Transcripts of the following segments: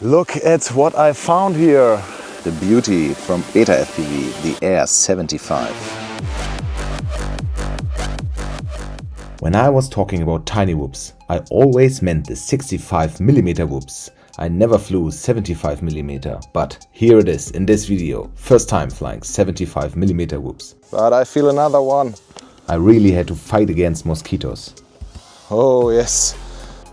Look at what I found here. The beauty from Betafpv, the Air75. When I was talking about tiny whoops, I always meant the 65mm whoops. I never flew 75mm, but here it is in this video. First time flying 75mm whoops. But I feel another one. I really had to fight against mosquitoes. Oh yes.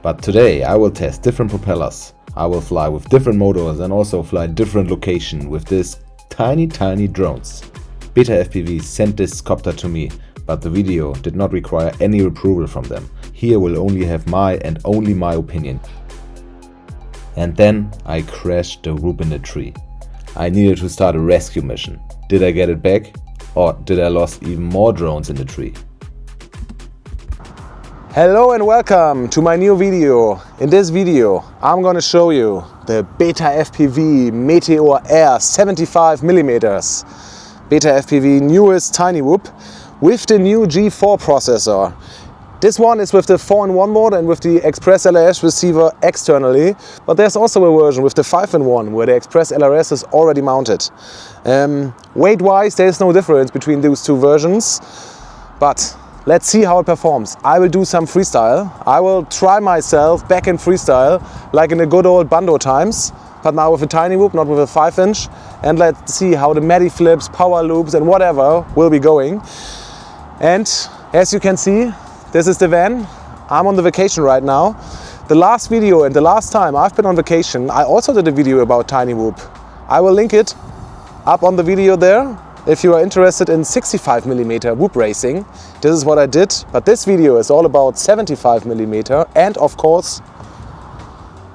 But today I will test different propellers. I will fly with different motors and also fly different location with this tiny drones. Betafpv sent this copter to me, but the video did not require any approval from them. Here will only have my and only my opinion. And then I crashed the whoop in the tree. I needed to start a rescue mission. Did I get it back? Or did I lose even more drones in the tree? Hello and welcome to my new video. In this video I'm gonna show you the Betafpv Meteor Air 75mm. Betafpv newest tiny whoop with the new G4 processor. This one is with the 4-in-1 mode and with the Express ELRS receiver externally, but there's also a version with the 5-in-1 where the Express ELRS is already mounted. Weight wise there's no difference between those two versions, but let's see how it performs. I will do some freestyle. I will try myself back in freestyle like in the good old Bando times, but now with a tiny whoop, not with a 5-inch. And let's see how the Maiden flips, power loops and whatever will be going. And as you can see, this is the van. I'm on the vacation right now. The last video and the last time I've been on vacation, I also did a video about tiny whoop. I will link it up on the video there. If you are interested in 65mm whoop racing, this is what I did. But this video is all about 75mm, and of course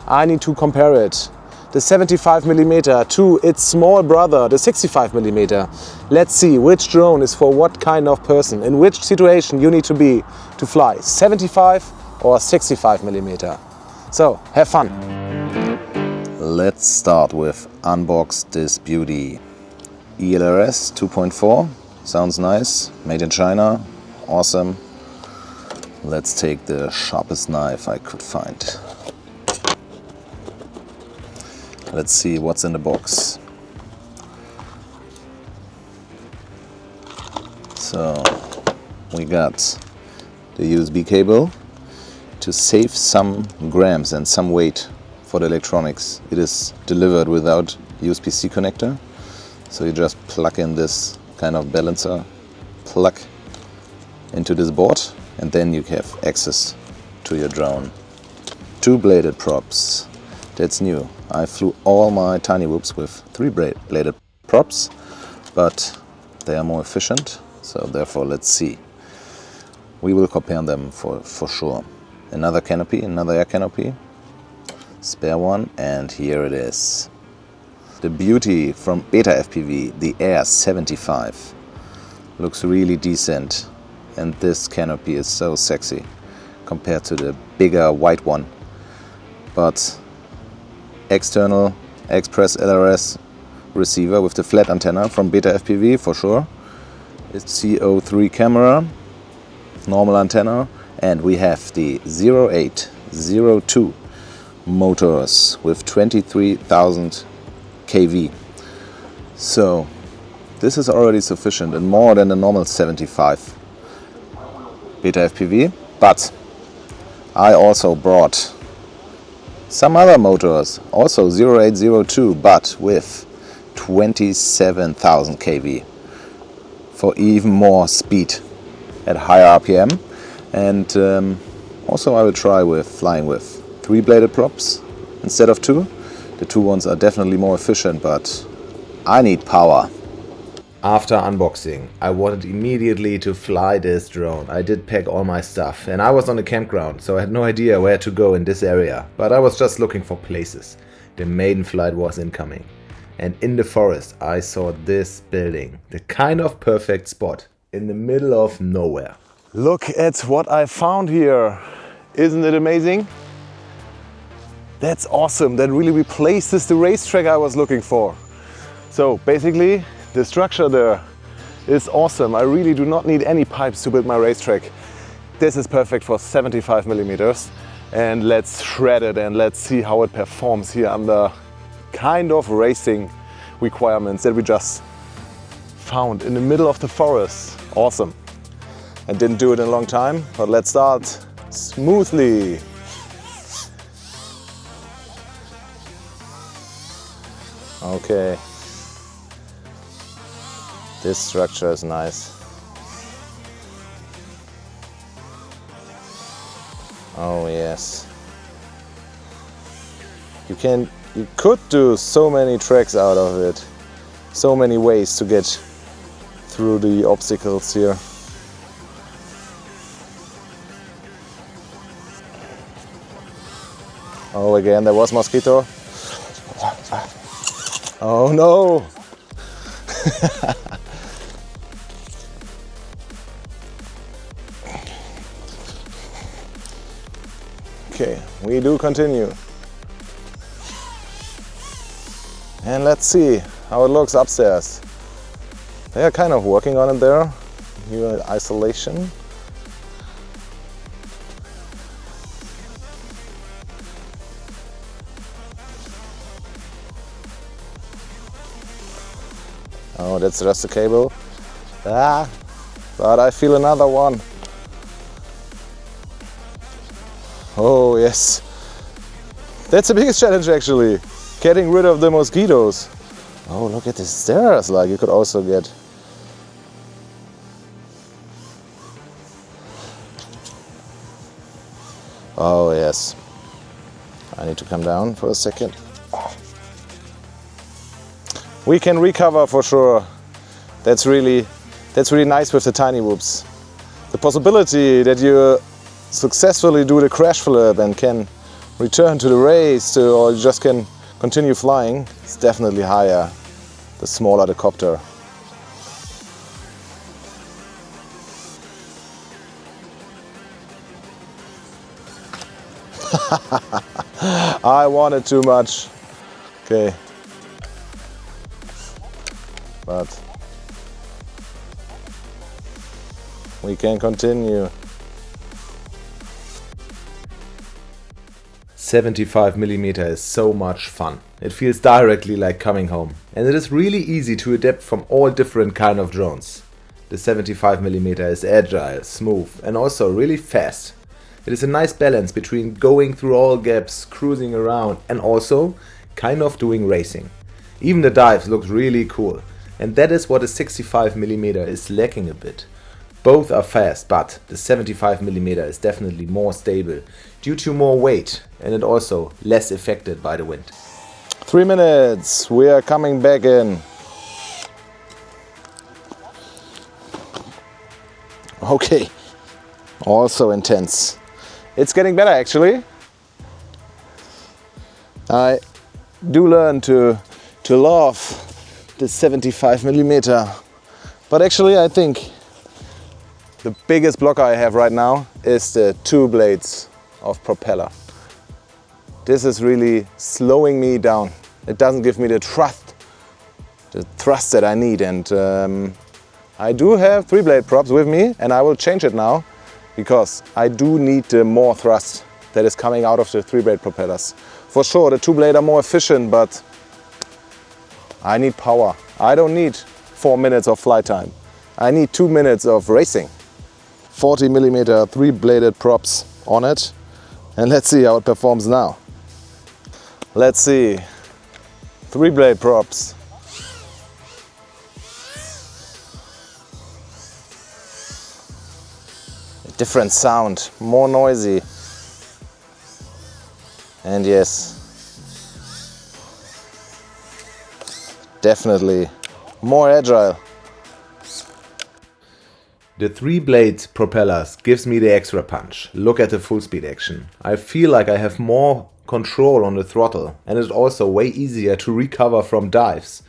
I need to compare it. The 75mm to its small brother, the 65mm. Let's see which drone is for what kind of person, in which situation you need to be to fly 75 or 65mm. So have fun. Let's start with unbox this beauty. ELRS 2.4, sounds nice, made in China, awesome. Let's take the sharpest knife I could find. Let's see what's in the box. So we got the USB cable to save some grams and some weight for the electronics. It is delivered without USB-C connector. So you just plug in this kind of balancer plug into this board and then you have access to your drone. 2-bladed props, that's new. I flew all my tiny whoops with 3-bladed props, but they are more efficient, so therefore let's see. We will compare them for sure. Another canopy, another air canopy, spare one, and here it is. The beauty from Betafpv, the Air75, looks really decent, and this canopy is so sexy compared to the bigger white one. But external Express ELRS receiver with the flat antenna from Betafpv for sure. It's CO3 camera, normal antenna, and we have the 0802 motors with 23,000 kV. So this is already sufficient and more than the normal 75 Betafpv, but I also brought some other motors, also 0802, but with 27,000 kV for even more speed at higher RPM. And also I will try with flying with 3-bladed props instead of 2. The 2 ones are definitely more efficient, but I need power. After unboxing, I wanted immediately to fly this drone. I did pack all my stuff and I was on a campground, so I had no idea where to go in this area. But I was just looking for places. The Maiden Flight was incoming. And in the forest I saw this building. The kind of perfect spot in the middle of nowhere. Look at what I found here. Isn't it amazing? That's awesome. That really replaces the racetrack I was looking for. So basically, the structure there is awesome. I really do not need any pipes to build my racetrack. This is perfect for 75mm. and let's shred it and let's see how it performs here under kind of racing requirements that we just found in the middle of the forest. Awesome. I didn't do it in a long time, but let's start smoothly. Okay. This structure is nice. Oh yes. You could do so many tracks out of it. So many ways to get through the obstacles here. Oh, again, there was mosquito. Oh no! Okay, we do continue. And let's see how it looks upstairs. They are kind of working on it there. New isolation. Oh, that's just a cable. Ah, but I feel another one. Oh yes, that's the biggest challenge actually, getting rid of the mosquitoes. Oh, look at the stairs, like you could also get. Oh yes, I need to come down for a second. We can recover for sure. That's really nice with the tiny whoops. The possibility that you successfully do the crash flip and can return to the race or you just can continue flying is definitely higher the smaller the copter. I wanted too much. Okay. But we can continue. 75mm is so much fun. It feels directly like coming home. And it is really easy to adapt from all different kind of drones. The 75mm is agile, smooth and also really fast. It is a nice balance between going through all gaps, cruising around and also kind of doing racing. Even the dives look really cool. And that is what a 65mm is lacking a bit. Both are fast, but the 75mm is definitely more stable due to more weight and it also less affected by the wind. 3 minutes, we are coming back in. Okay, also intense. It's getting better actually. I do learn to love the 75mm, but actually I think the biggest blocker I have right now is the 2 blades of propeller. This is really slowing me down. It doesn't give me the thrust that I need, and I do have 3 blade props with me and I will change it now because I do need more thrust that is coming out of the 3 blade propellers. For sure the 2 blade are more efficient, but I need power. I don't need 4 minutes of flight time. I need 2 minutes of racing. 40mm 3-bladed props on it. And let's see how it performs now. Let's see. 3-blade props. A different sound, more noisy. And yes, definitely more agile. The 3-blade propellers gives me the extra punch. Look at the full speed action. I feel like I have more control on the throttle and it's also way easier to recover from dives.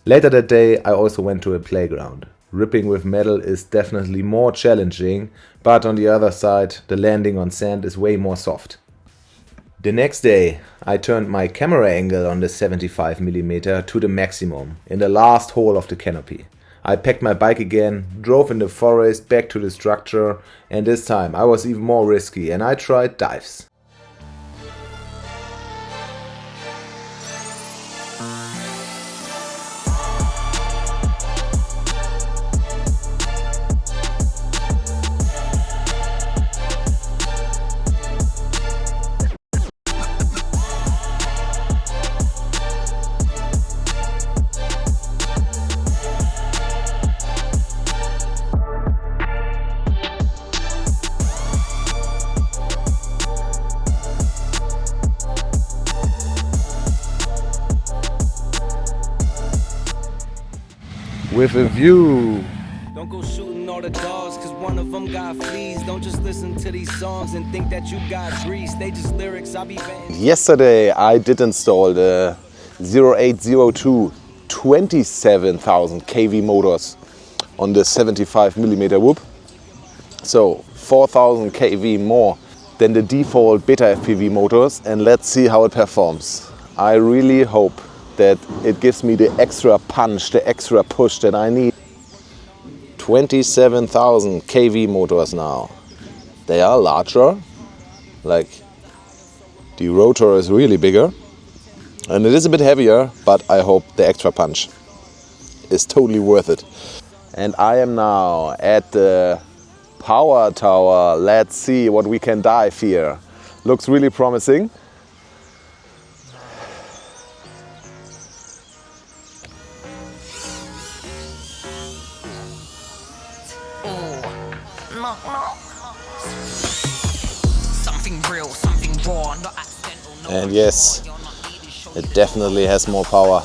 Later that day I also went to a playground. Ripping with metal is definitely more challenging, but on the other side the landing on sand is way more soft. The next day I turned my camera angle on the 75mm to the maximum in the last hole of the canopy. I packed my bike again, drove in the forest back to the structure, and this time I was even more risky and I tried dives. With a view. Don't go shooting all the dogs, cause one of them got fleas. Don't just listen to these songs and think that you got grease. They just lyrics, I'll be banned. Yesterday I did install the 0802 27,000 kV motors on the 75mm whoop. So 4,000 kV more than the default Betafpv motors, and let's see how it performs. I really hope that it gives me the extra punch, the extra push that I need. 27,000 kV motors now. They are larger, like the rotor is really bigger and it is a bit heavier, but I hope the extra punch is totally worth it. And I am now at the power tower. Let's see what we can dive here. Looks really promising. And yes, it definitely has more power.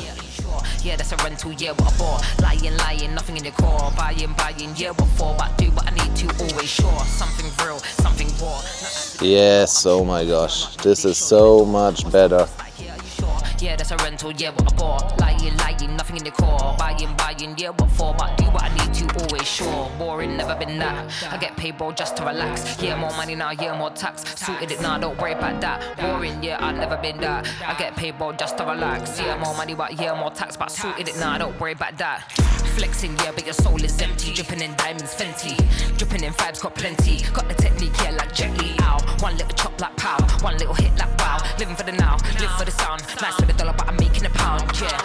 Yeah, that's a rental, yeah, what I bought. Lying, nothing in your core. Buying, yeah, what for? But do what I need to, always sure. Something real, something raw. Yes, oh my gosh, this is so much better. Yeah, that's a rental, yeah, what I bought. Lying, nothing in the core. Buying, yeah, what for? But do what I need to, always sure. Boring, never been that. I get paid, bro, just to relax. Yeah, more money now, yeah, more tax. Suited it now, don't worry about that. Boring, yeah, I've never been that. I get paid, bro, just to relax. Yeah, more money, but yeah, more tax. But suited it now, don't worry about that. Flexing, yeah, but your soul is empty. Dripping in diamonds, Fenty. Dripping in vibes, got plenty. Got the technique, yeah, like Jet Li. Ow. One little chop like pow. One little hit like wow. Living for the now, live for the sound. Nice for the dollar, but I'm making a pound, yeah.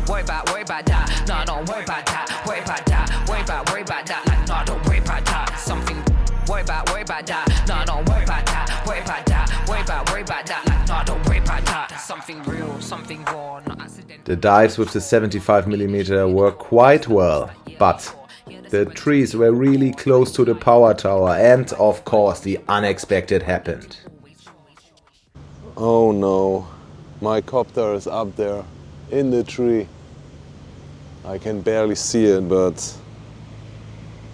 Worry about that. No, don't worry about that. Worry about that. Worry about that. Like, no, don't worry about that. Something. Worry about that. No, don't worry about that. Worry about that. Worry about that. Like, no, don't worry about that. Something real, something raw, not accidental. The dives with the 75mm work quite well, but the trees were really close to the power tower and of course the unexpected happened. Oh no, my copter is up there in the tree. I can barely see it, but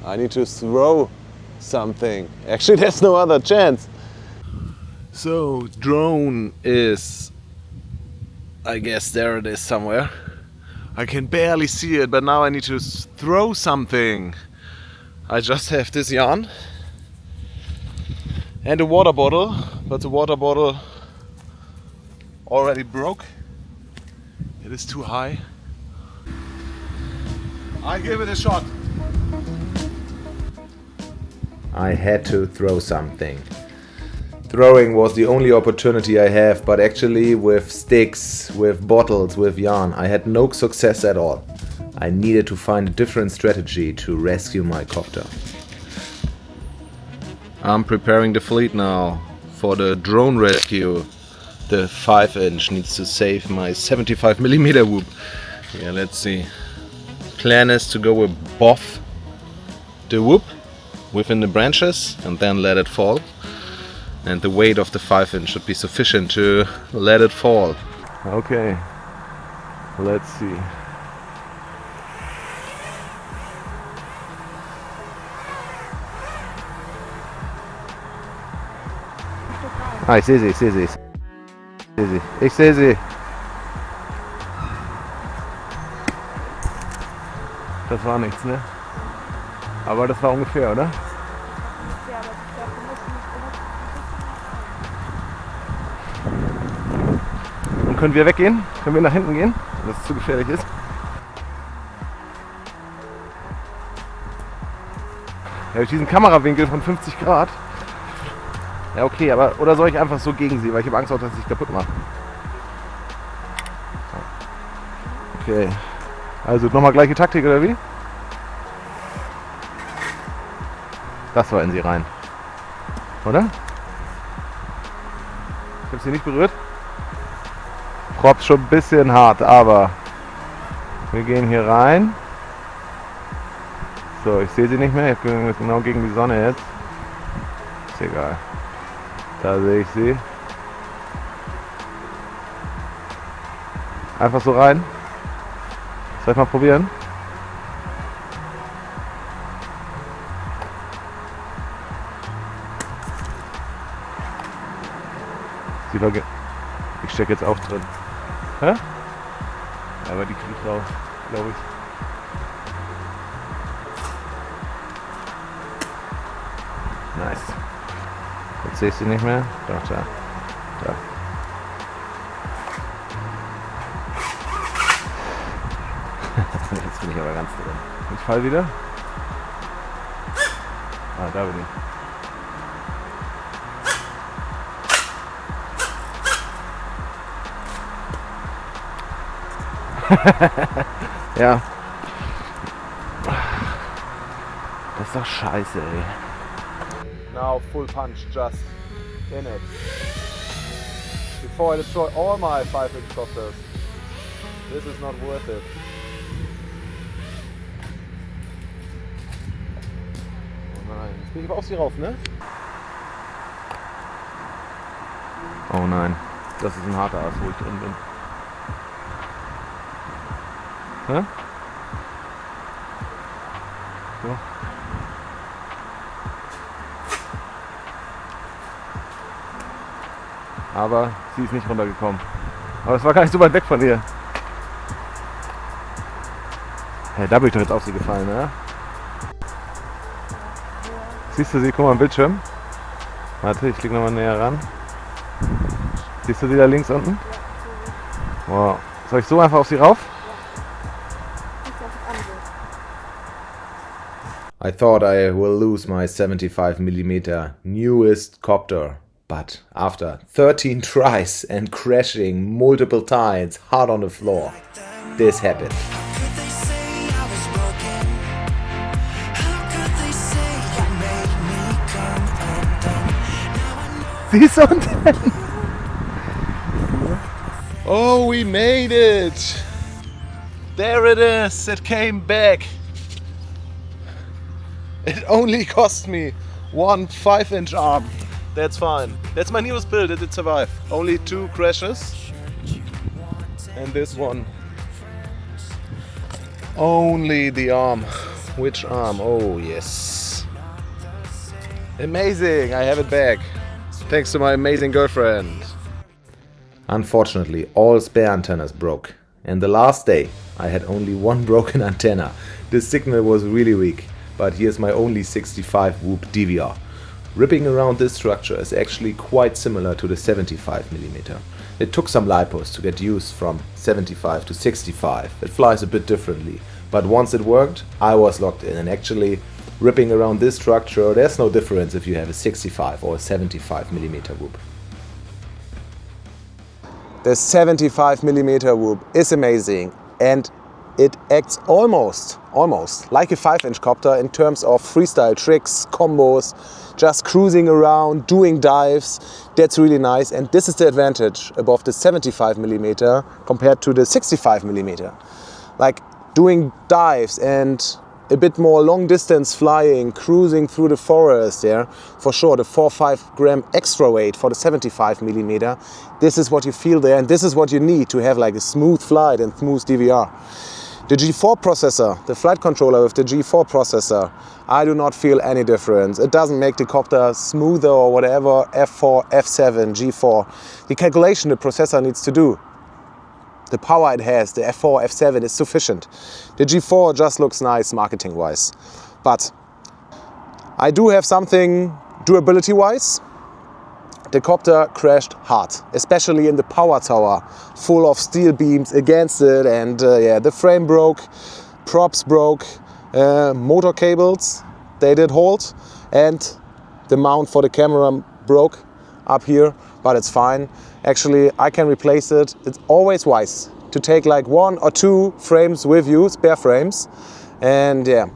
I need to throw something. Actually, there's no other chance. So, drone is, I guess there it is somewhere. I can barely see it, but now I need to throw something. I just have this yarn and a water bottle, but the water bottle already broke. It is too high. I give it a shot. I had to throw something. Throwing was the only opportunity I have, but actually with sticks, with bottles, with yarn, I had no success at all. I needed to find a different strategy to rescue my copter. I'm preparing the fleet now for the drone rescue. The 5-inch needs to save my 75mm whoop. Yeah, let's see. Plan is to go above the whoop within the branches and then let it fall. And the weight of the 5-inch should be sufficient to let it fall. Okay, let's see. Ah, ich sehe sie. Ich sehe sie. Das war nichts, ne? Aber das war ungefähr, oder? Und können wir weggehen? Können wir nach hinten gehen, wenn das zu gefährlich ist? habe ich diesen Kamerawinkel von 50 Grad. Ja, okay, aber oder soll ich einfach so gegen sie, weil ich habe Angst auch, dass ich sich kaputt mache. Okay. Also nochmal gleiche Taktik oder wie? Das war in sie rein. Oder? Ich habe sie nicht berührt. Prop schon ein bisschen hart, aber wir gehen hier rein. So, ich sehe sie nicht mehr. Ich bin genau gegen die Sonne jetzt. Ist egal. Da sehe ich sie. Einfach so rein. Soll ich mal probieren? Sie war ich stecke jetzt auch drin. Hä? Ja, aber die kriegt raus, glaube ich. Nice. Jetzt sehe ich sie nicht mehr. Doch, da. Da. Jetzt bin ich aber ganz drin. Ich fall wieder. Ah, da bin ich. Ja. Das ist doch scheiße, ey. Now full punch, just in it. Before I destroy all my 5-inch copters. This is not worth it. Oh nein, jetzt bin ich aber auf sie rauf, ne? Oh nein, das ist ein harter Ass, wo ich drin bin. Hä? So. Aber sie ist nicht runtergekommen. Aber es war gar nicht so weit weg von ihr. Hey, da bin ich doch jetzt auf sie gefallen, ne? Siehst du sie? Guck mal am Bildschirm. Warte, ich leg nochmal näher ran. Siehst du sie da links unten? Wow. Soll ich so einfach auf sie rauf? I thought I will lose my 75mm newest copter, but after 13 tries and crashing multiple times hard on the floor, this happened. Xnova. Oh, we made it! There it is, it came back. It only cost me one 5-inch arm. That's fine. That's my newest build, it did survive. Only 2 crashes. And this one. Only the arm. Which arm? Oh yes. Amazing, I have it back. Thanks to my amazing girlfriend. Unfortunately, all spare antennas broke. And the last day, I had only one broken antenna. The signal was really weak. But here's my only 65 whoop DVR. Ripping around this structure is actually quite similar to the 75mm. It took some lipos to get used from 75 to 65. It flies a bit differently, but once it worked, I was locked in, and actually ripping around this structure, there's no difference if you have a 65 or a 75mm whoop. The 75mm whoop is amazing, and it acts almost like a 5-inch copter in terms of freestyle tricks, combos, just cruising around, doing dives. That's really nice, and this is the advantage above the 75mm compared to the 65mm. Like doing dives and a bit more long distance flying, cruising through the forest there, for sure the 4-5 gram extra weight for the 75mm. This is what you feel there, and this is what you need to have like a smooth flight and smooth DVR. The G4 processor, the flight controller with the G4 processor, I do not feel any difference. It doesn't make the copter smoother or whatever, F4, F7, G4. The calculation the processor needs to do, the power it has, the F4, F7 is sufficient. The G4 just looks nice marketing wise. But I do have something durability wise. The copter crashed hard, especially in the power tower, full of steel beams against it, and yeah, the frame broke, props broke, motor cables they did hold, and the mount for the camera broke up here, but it's fine. Actually, I can replace it. It's always wise to take like 1 or 2 frames with you, spare frames. And yeah,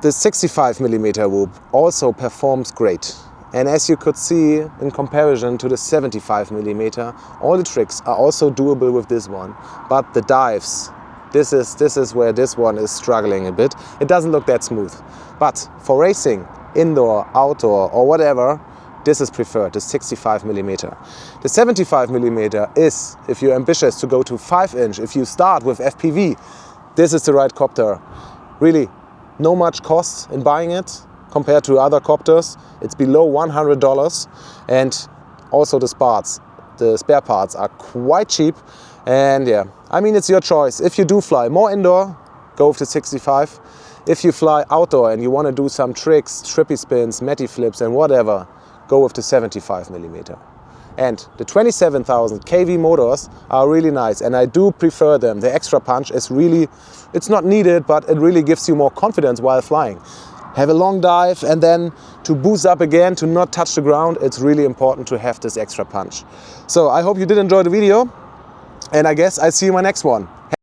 the 65mm whoop also performs great. And as you could see, in comparison to the 75mm, all the tricks are also doable with this one. But the dives, this is where this one is struggling a bit. It doesn't look that smooth. But for racing, indoor, outdoor, or whatever, this is preferred, the 65mm. The 75mm is, if you're ambitious to go to 5-inch, if you start with FPV, this is the right copter. Really, no much cost in buying it compared to other copters. It's below $100, and also the spare parts are quite cheap. And yeah, I mean, it's your choice. If you do fly more indoor, go with the 65. If you fly outdoor and you want to do some tricks, trippy spins, matty flips and whatever, go with the 75mm. And the 27,000 kV motors are really nice, and I do prefer them. The extra punch is really, it's not needed, but it really gives you more confidence while flying. Have a long dive, and then to boost up again, to not touch the ground, it's really important to have this extra punch. So I hope you did enjoy the video, and I guess I'll see you in my next one.